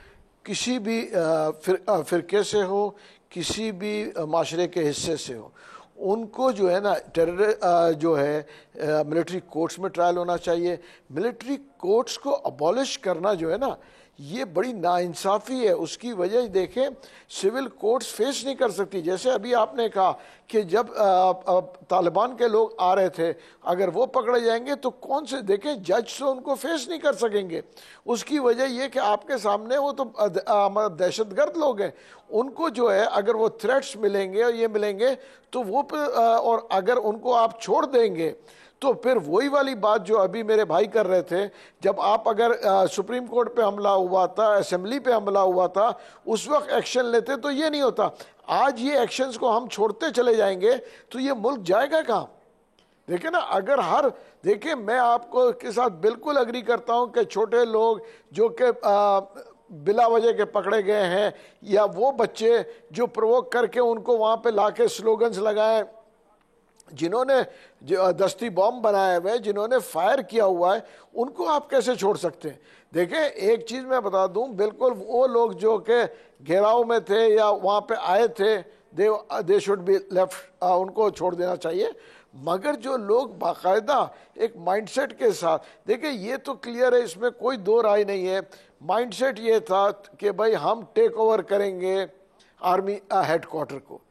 किसी भी फिरके से हो, किसी भी माशरे के हिस्से से हो, उनको जो है ना टेरर जो है मिलिट्री कोर्ट्स में ट्रायल होना चाहिए। मिलिट्री कोर्ट्स को अबॉलिश करना जो है ना, ये बड़ी नाइंसाफ़ी है। उसकी वजह देखें, सिविल कोर्ट्स फेस नहीं कर सकती। जैसे अभी आपने कहा कि जब तालिबान के लोग आ रहे थे, अगर वो पकड़े जाएंगे तो कौन से, देखें जज तो उनको फेस नहीं कर सकेंगे। उसकी वजह ये कि आपके सामने वो तो दहशतगर्द लोग हैं, उनको जो है अगर वो थ्रेट्स मिलेंगे और ये मिलेंगे तो वो और अगर उनको आप छोड़ देंगे तो फिर वही वाली बात जो अभी मेरे भाई कर रहे थे, जब आप अगर सुप्रीम कोर्ट पे हमला हुआ था, असेंबली पे हमला हुआ था, उस वक्त एक्शन लेते तो ये नहीं होता। आज ये एक्शंस को हम छोड़ते चले जाएंगे तो ये मुल्क जाएगा कहाँ? देखिए ना, अगर देखिए मैं आपको के साथ बिल्कुल अग्री करता हूँ कि छोटे लोग जो कि बिला वजह के पकड़े गए हैं, या वो बच्चे जो प्रोवोक करके उनको वहाँ पे लाके स्लोगन्स लगाए, जिन्होंने दस्ती बॉम्ब बनाए हुए, जिन्होंने फायर किया हुआ है, उनको आप कैसे छोड़ सकते हैं? देखें, एक चीज़ मैं बता दूं, बिल्कुल वो लोग जो कि घेराव में थे या वहाँ पे आए थे, दे शुड बी लेफ्ट, उनको छोड़ देना चाहिए। मगर जो लोग बाकायदा एक माइंडसेट के साथ, देखिए ये तो क्लियर है, इसमें कोई दो राय नहीं है, माइंडसेट ये था कि भाई हम टेक ओवर करेंगे आर्मी हेडक्वार्टर को।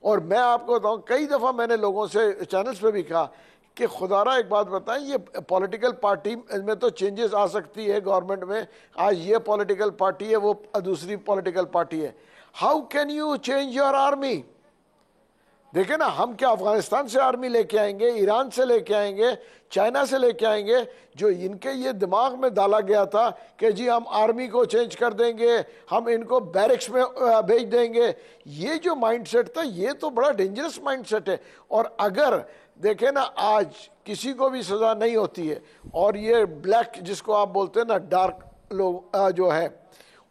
और मैं आपको बताऊं, कई दफ़ा मैंने लोगों से चैनल्स पे भी कहा कि खुदारा एक बात बताएं, ये पॉलिटिकल पार्टी में तो चेंजेस आ सकती है गवर्नमेंट में, आज ये पॉलिटिकल पार्टी है, वो दूसरी पॉलिटिकल पार्टी है, how can you change your army? देखे ना, हम क्या अफगानिस्तान से आर्मी लेके आएंगे, ईरान से लेके आएंगे, चाइना से लेके आएंगे? जो इनके ये दिमाग में डाला गया था कि जी हम आर्मी को चेंज कर देंगे, हम इनको बैरिक्स में भेज देंगे, ये जो माइंडसेट था, ये तो बड़ा डेंजरस माइंडसेट है। और अगर देखें ना, आज किसी को भी सज़ा नहीं होती है, और ये ब्लैक जिसको आप बोलते हैं ना, डार्क लोग जो है,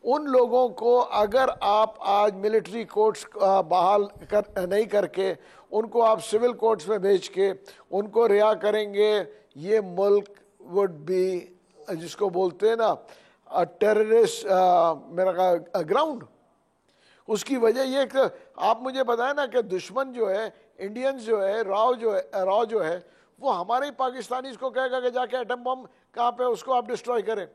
उन लोगों को अगर आप आज मिलिट्री कोर्ट्स बहाल नहीं करके उनको आप सिविल कोर्ट्स में भेज के उनको रिहा करेंगे, ये मुल्क वुड बी, जिसको बोलते हैं ना, टेररिस्ट मेरा ग्राउंड। उसकी वजह ये कि आप मुझे बताएं ना कि दुश्मन जो है, इंडियंस जो है, राव जो है वो हमारे ही पाकिस्तानी को कहेगा कि जाके एटम बम कहाँ पे उसको आप डिस्ट्रॉय करें,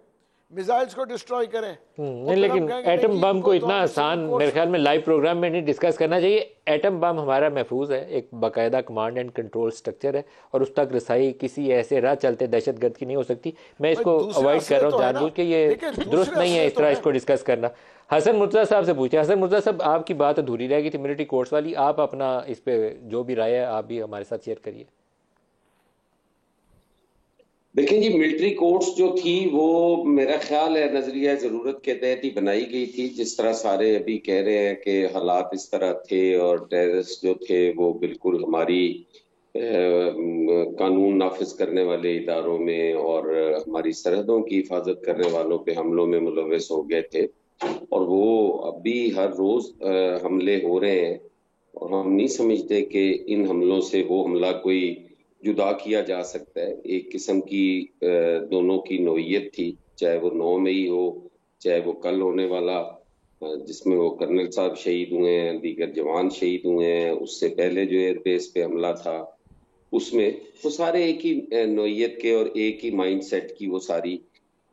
मिसाइल्स को डिस्ट्रॉय करें। नहीं, लेकिन एटम बम को इतना आसान मेरे ख्याल में लाइव प्रोग्राम में नहीं डिस्कस करना चाहिए। एटम बम हमारा महफूज है, एक बाकायदा कमांड एंड कंट्रोल स्ट्रक्चर है और उस तक रसाई किसी ऐसे राह चलते दहशतगर्द की नहीं हो सकती। मैं इसको अवॉइड कर रहा हूँ जानबूझ के, ये दुरुस्त नहीं है इस तरह इसको डिस्कस करना। हसन मुर्तज़ा साहब से पूछे। हसन मुर्तज़ा साहब, आपकी बात अधूरी रह गई थी मिलिट्री कोर्ट्स वाली, आप अपना इस पे जो भी राय है आप भी हमारे साथ शेयर करिए। देखें जी, मिलिट्री कोर्ट्स जो थी वो मेरा ख्याल है नजरिया जरूरत के तहत ही बनाई गई थी। जिस तरह सारे अभी कह रहे हैं कि हालात इस तरह थे और टेररिस्ट जो थे वो बिल्कुल हमारी कानून नाफिज करने वाले इदारों में और हमारी सरहदों की हिफाजत करने वालों पे हमलों में मुलव्वस हो गए थे, और वो अभी हर रोज हमले हो रहे हैं और हम नहीं समझते कि इन हमलों से वो हमला कोई जुदा किया जा सकता है। एक किस्म की दोनों की नोयत थी, चाहे वो 9 मई हो, चाहे वो कल होने वाला जिसमें वो कर्नल साहब शहीद हुए हैं, दीगर जवान शहीद हुए हैं, उससे पहले जो एयरबेस पे हमला था उसमें वो सारे एक ही नोयत के और एक ही माइंडसेट की वो सारी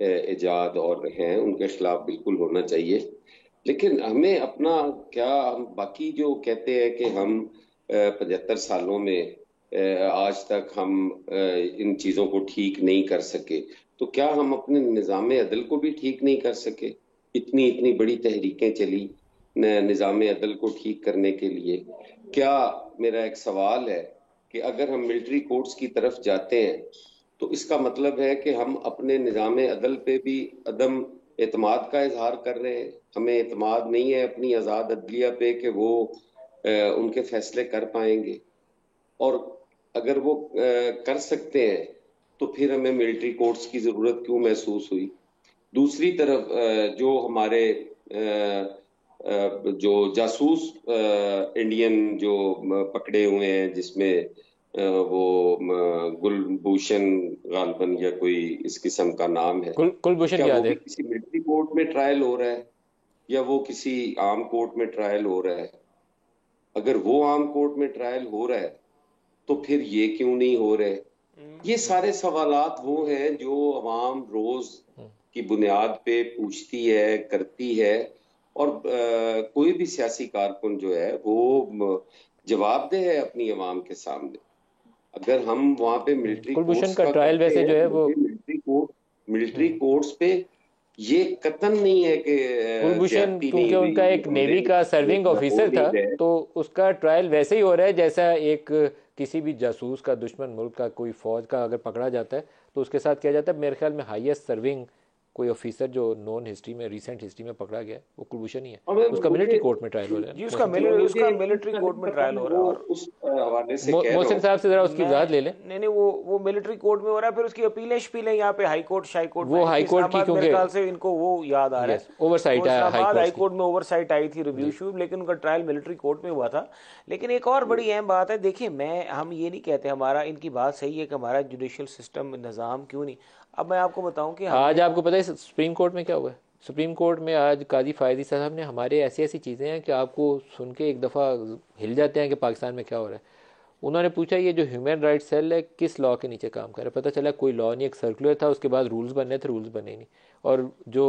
इजाद और हैं, उनके खिलाफ बिल्कुल होना चाहिए। लेकिन हमें अपना क्या, हम बाकी जो कहते हैं कि हम 75 सालों में आज तक हम इन चीजों को ठीक नहीं कर सके, तो क्या हम अपने निजाम अदल को भी ठीक नहीं कर सके? इतनी बड़ी तहरीकें चली निजाम अदल को ठीक करने के लिए। क्या, मेरा एक सवाल है कि अगर हम मिलिट्री कोर्ट्स की तरफ जाते हैं तो इसका मतलब है कि हम अपने निजाम अदल पे भी अदम एतमाद का इजहार कर रहे हैं। हमें एतमाद नहीं है अपनी आज़ाद अदलिया पे कि वो उनके फैसले कर पाएंगे, और अगर वो कर सकते हैं तो फिर हमें मिलिट्री कोर्ट्स की जरूरत क्यों महसूस हुई? दूसरी तरफ जो हमारे जो जासूस इंडियन जो पकड़े हुए हैं, जिसमें वो गुलभूषण गालबन या कोई इस किस्म का नाम है, कुलभूषण क्या वो भी किसी मिलिट्री कोर्ट में ट्रायल हो रहा है या वो किसी आम कोर्ट में ट्रायल हो रहा है? अगर वो आम कोर्ट में ट्रायल हो रहा है तो फिर ये क्यों नहीं हो रहे? ये सारे सवालात वो हैं जो अवाम रोज की बुनियाद पे पूछती है, करती है, और कोई भी सियासी कारकुन जो है वो जवाबदेह है अपनी अवाम के सामने। अगर हम वहां पे मिलिट्री कुलभूषण का ट्रायल वैसे जो है वो मिलिट्री कोर्ट्स पे ये कतन नहीं है कि कुलभूषण क्योंकि उनका एक नेवी का सर्विंग ऑफिसर था तो उसका ट्रायल वैसे ही हो रहा है जैसा एक किसी भी जासूस का, दुश्मन मुल्क का कोई फौज का अगर पकड़ा जाता है तो उसके साथ किया जाता है। मेरे ख्याल में हाईएस्ट सर्विंग कोई ऑफिसर जो नॉन हिस्ट्री में, रिसेंट हिस्ट्री में पकड़ा गया वो कुलभूषण ही है। उसका मिलिट्री कोर्ट में ट्रायल हो रहा है। उसका मिलिट्री कोर्ट में ट्रायल हो रहा है। और उस हवाले से मोहसिन साहब से जरा उसकी वजाहत ले लें। नहीं, वो मिलिट्री कोर्ट में हो रहा है, फिर उसकी अपीलें शपीलें यहाँ पे हाई कोर्ट, शाई कोर्ट, वो हाई कोर्ट की, क्योंकि मेरे ख्याल से इनको वो याद आ रहा है, ओवरसाइट हाई कोर्ट में ओवरसाइट आई थी, रिव्यू शू, लेकिन उनका ट्रायल मिलिट्री कोर्ट में हुआ था। लेकिन एक और बड़ी अहम बात है, देखिए हम ये नहीं कहते, हमारा इनकी बात सही है कि हमारा जुडिशियल सिस्टम निज़ाम क्यों नहीं। अब मैं आपको बताऊं कि आज आपको पता है सुप्रीम कोर्ट में क्या हुआ है? सुप्रीम कोर्ट में आज काजी फायदी साहब ने, हमारे ऐसी चीज़ें हैं कि आपको सुन के एक दफ़ा हिल जाते हैं कि पाकिस्तान में क्या हो रहा है। उन्होंने पूछा ये जो ह्यूमन राइट्स सेल है किस लॉ के नीचे काम कर रहा है? पता चला कोई लॉ नहीं, एक सर्कुलर था, उसके बाद रूल्स बनने थे, रूल्स बने नहीं। और जो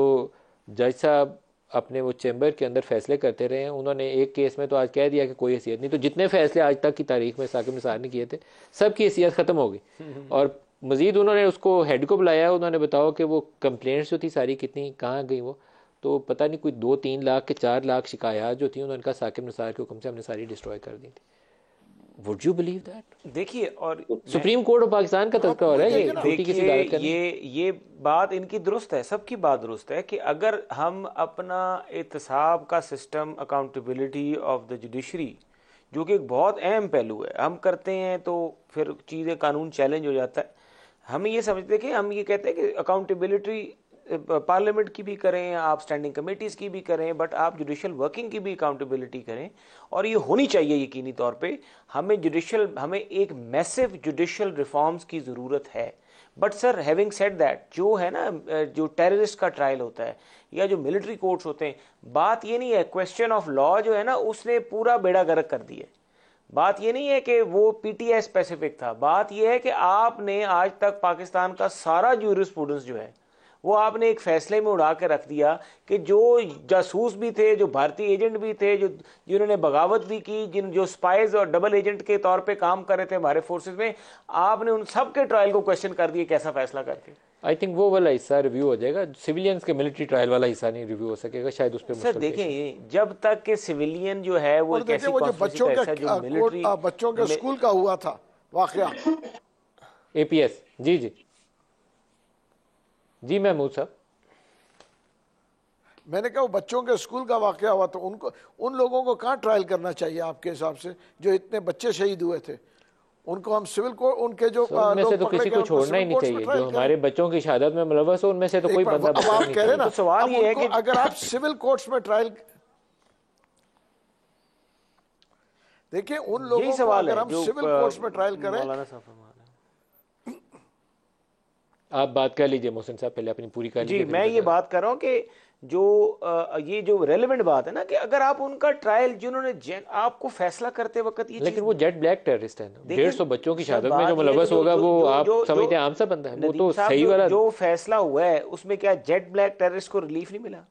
जज साहब अपने वो चैम्बर के अंदर फैसले करते रहे हैं, उन्होंने एक केस में तो आज कह दिया कि कोई हैसियत नहीं। तो जितने फैसले आज तक की तारीख में साकिब निसार ने किए थे सब की हैसियत ख़त्म हो गई। और मजीद उन्होंने उसको हेड को बुलाया, उन्होंने बताओ कि वो कंप्लेंट्स जो थी सारी कितनी कहाँ गई, वो तो पता नहीं कोई 2-3 लाख के 4 लाख शिकायत जो थी उन्होंने कहा साकिब निसार के हुक्म से हमने सारी डिस्ट्रॉय कर दी थी। Would you believe that? देखिए, और सुप्रीम कोर्ट ऑफ पाकिस्तान का तज़किरा हो रहा है, ये बात इनकी दुरुस्त है, सबकी बात दुरुस्त है कि अगर हम अपना एहतसाब का system, accountability of the judiciary, जो कि एक बहुत अहम पहलू है, हम करते हैं तो फिर चीज़ें, कानून चैलेंज हो जाता है। हमें ये समझते हैं कि हम ये कहते हैं कि अकाउंटेबिलिटी पार्लियामेंट की भी करें, आप स्टैंडिंग कमेटीज़ की भी करें, बट आप जुडिशल वर्किंग की भी अकाउंटेबिलिटी करें, और ये होनी चाहिए यकीनी तौर पे। हमें एक मैसिव जुडिशल रिफॉर्म्स की ज़रूरत है। But sir having said that, जो है ना जो टेररिस्ट का ट्रायल होता है या जो मिलिट्री कोर्ट्स होते हैं, बात ये नहीं है, क्वेश्चन ऑफ लॉ जो है ना उसने पूरा बेड़ा गर्क कर दिया। बात ये नहीं है कि वो पीटीआई स्पेसिफिक था, बात ये है कि आपने आज तक पाकिस्तान का सारा ज्यूरिस्प्रूडेंस जो है वो आपने एक फैसले में उड़ा के रख दिया कि जो जासूस भी थे, जो भारतीय एजेंट भी थे, जो जिन्होंने बगावत भी की, जो स्पाइज और डबल एजेंट के तौर पे काम कर रहे थे हमारे फोर्सेस में, आपने उन सब के ट्रायल को क्वेश्चन कर दिया कैसा फैसला करके। आई थिंक वो वाला हिस्सा रिव्यू हो जाएगा, सिविलियंस के मिलिट्री ट्रायल वाला हिस्सा नहीं रिव्यू हो सकेगा शायद उस पर। सर देखें, जब तक के सिविलियन जो है वो एक ऐसी बच्चों के स्कूल का हुआ था वाकया, एपीएस, जी जी जी महमूद साहब, मैंने कहा वो बच्चों के स्कूल का वाकया हुआ, तो उनको, उन लोगों को कहाँ ट्रायल करना चाहिए आपके हिसाब से, जो इतने बच्चे शहीद हुए थे? उनको हम सिविल कोर्ट, उनके जो उनमें से तो किसी को छोड़ना ही नहीं चाहिए, जो हमारे बच्चों की शहादत में मुलव्वस हो उनमें से तो कोई बंदा आप कह रहे ना, सवाल ये है कि अगर आप सिविल कोर्ट्स में ट्रायल, देखिए उन लोगों को अगर हम सिविल कोर्ट्स में ट्रायल करें। आप बात कर लीजिए मोहसिन साहब, पहले अपनी पूरी कर लीजिए। जी, मैं ये बात कर रहा हूँ कि ये जो रेलेवेंट बात है ना कि अगर आप उनका ट्रायल, जिन्होंने आपको फैसला करते वक्त ये, लेकिन वो जेट ब्लैक टेररिस्ट है ना, 150 बच्चों की शहादत में जो मुलव्वस होगा वो आप समझते हैं आम सा बंदा है, वो तो सही वाला जो फैसला हुआ है उसमें क्या जेट ब्लैक टेररिस्ट को रिलीफ नहीं मिला?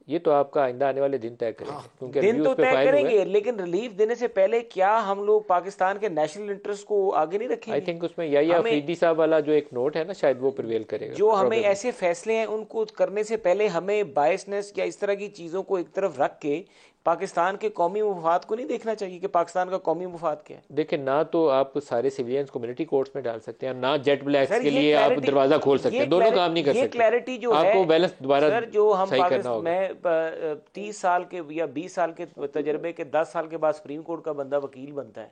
ये तो आपका आइंदा आने वाले दिन तय करेंगे, क्योंकि दिन तो तय करेंगे, लेकिन रिलीफ देने से पहले क्या हम लोग पाकिस्तान के नेशनल इंटरेस्ट को आगे नहीं रखेंगे? आई थिंक उसमें या अफरीदी साहब वाला जो एक नोट है ना, शायद वो प्रिवेल करेगा। जो हमें ऐसे फैसले हैं उनको करने से पहले हमें बायसनेस या इस तरह की चीजों को एक तरफ रख के पाकिस्तान के कौमी मुफाद को नहीं देखना चाहिए कि पाकिस्तान का कौमी मुफाद क्या है। देखिए, ना तो आप सारे सिविलियंस को मिलिट्री कोर्ट्स में डाल सकते हैं, ना जेट ब्लैक्स के लिए आप दरवाजा खोल सकते हैं, दोनों काम नहीं कर सकते। ये क्लैरिटी जो आपको बैलेंस दोबारा सर, जो हम पाकिस्तान में 30 साल के या 20 साल के तजर्बे के 10 साल के बाद सुप्रीम कोर्ट का बंदा वकील बनता है,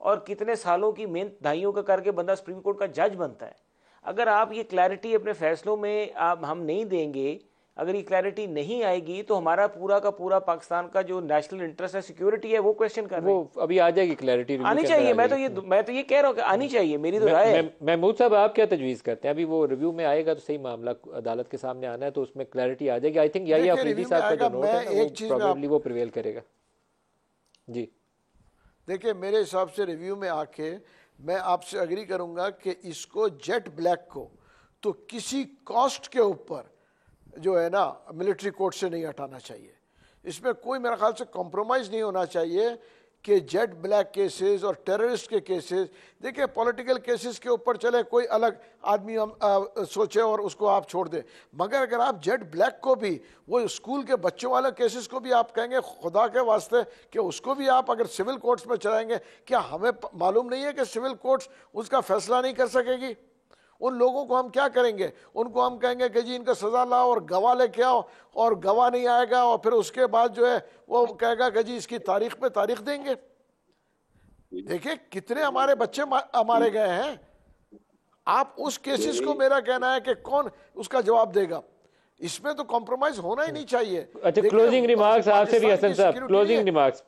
और कितने सालों की मेहनत दहाइयों का करके बंदा सुप्रीम कोर्ट का जज बनता है। अगर आप ये क्लैरिटी अपने फैसलों में आप हम नहीं देंगे, अगर ये क्लैरिटी नहीं आएगी, तो हमारा पूरा का पूरा पाकिस्तान का जो नेशनल इंटरेस्ट है, सिक्योरिटी है, वो क्वेश्चन कर रहे हैं। वो अभी आ जाएगी क्लैरिटी, आनी चाहिए। मैं तो ये कह रहा हूँ कि आनी चाहिए, मेरी तो राय है। महमूद साहब, आप क्या तजवीज़ करते हैं? अभी वो रिव्यू में आएगा तो सही मामला अदालत के सामने आना है, तो उसमें क्लैरिटी आ जाएगी। आई थिंक या अफरीदी साहब का जो नोट है वो प्रोबेबली वो प्रिवेल करेगा। जी देखिए, मेरे हिसाब से रिव्यू में आके मैं आपसे अग्री करूंगा कि इसको जेट ब्लैक को तो किसी कॉस्ट के ऊपर जो है ना मिलिट्री कोर्ट से नहीं हटाना चाहिए। इसमें कोई मेरा ख्याल से कॉम्प्रोमाइज़ नहीं होना चाहिए कि जेट ब्लैक केसेस और टेररिस्ट के केसेस, देखिए पॉलिटिकल केसेस के ऊपर चले कोई अलग आदमी हम सोचे और उसको आप छोड़ दें, मगर अगर आप जेट ब्लैक को भी, वो स्कूल के बच्चों वाले केसेस को भी आप कहेंगे खुदा के वास्ते कि उसको भी आप अगर सिविल कोर्ट्स में चलाएंगे, क्या हमें मालूम नहीं है कि सिविल कोर्ट्स उसका फैसला नहीं कर सकेगी? उन लोगों को हम क्या करेंगे? उनको हम कहेंगे कि जी इनका सजा लाओ और गवाह लेके आओ, और गवाह नहीं आएगा और फिर उसके बाद जो है वो कहेगा कि जी इसकी तारीख पे तारीख देंगे। देखिए कितने हमारे बच्चे मारे गए हैं। आप उस केसेस को, मेरा कहना है कि कौन उसका जवाब देगा? इसमें तो कॉम्प्रोमाइज होना ही नहीं चाहिए। अच्छा, क्लोजिंग रिमार्क्स आपसे भी हसन साहब, क्लोजिंग रिमार्क्स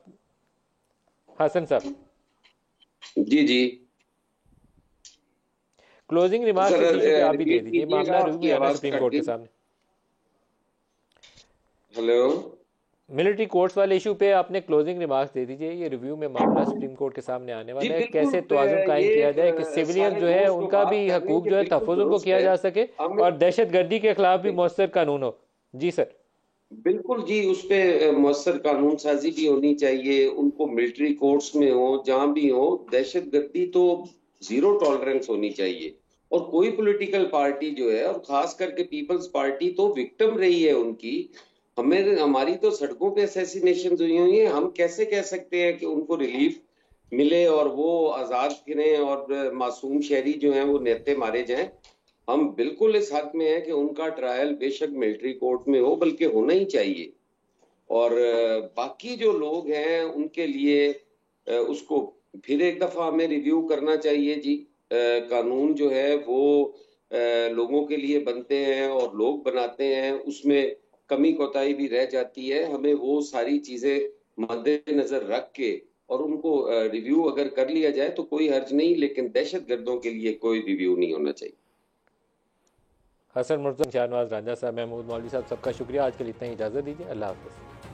हसन साहब। जी जी, क्लोजिंग रिमार्क्स आप भी दे दीजिए, मामला रिव्यू है सुप्रीम कोर्ट के सामने। हेलो, मिलिट्री कोर्ट्स वाले इशू पे आपने क्लोजिंग रिमार्क्स दे दीजिए। ये रिव्यू में मामला सुप्रीम कोर्ट के सामने आने वाला है, कैसे तवाज़ुन कायम किया जाए कि सिविलियन जो है उनका भी हकूक जो है तहफ़्फ़ुज़ उनको किया जा सके और दहशतगर्दी के खिलाफ भी मौसर कानून हो। जी सर। बिल्कुल जी, उस पे मौसर कानून साजी भी होनी चाहिए, उनको मिलिट्री कोर्ट्स में हो, जहां भी हो, दहशतगर्दी तो जीरो टॉलरेंस होनी चाहिए। और कोई पॉलिटिकल पार्टी जो है, और खास करके पीपल्स पार्टी तो विक्टिम रही है उनकी। हमारी तो सड़कों पे असैसिनेशन हुई है, हम कैसे कह सकते हैं कि उनको रिलीफ मिले और वो आजाद फिरें और मासूम शहरी जो हैं वो नेते मारे जाएं? हम बिल्कुल इस हक में है कि उनका ट्रायल बेशक मिलिट्री कोर्ट में हो, बल्कि होना ही चाहिए। और बाकी जो लोग हैं उनके लिए उसको फिर एक दफा हमें रिव्यू करना चाहिए जी। कानून जो है वो लोगों के लिए बनते हैं और लोग बनाते हैं, उसमें कमी कोताही भी रह जाती है। हमें वो सारी चीजें मद्देनजर रख के और उनको रिव्यू अगर कर लिया जाए तो कोई हर्ज नहीं, लेकिन दहशतगर्दों के लिए कोई रिव्यू नहीं होना चाहिए। हसन मुर्तज़ा, शाहनवाज रांझा साहब, महमूद मौलवी साहब, सबका शुक्रिया। आज के लिए इतना ही, इजाज़त दीजिए। अल्लाह हाफ़िज़।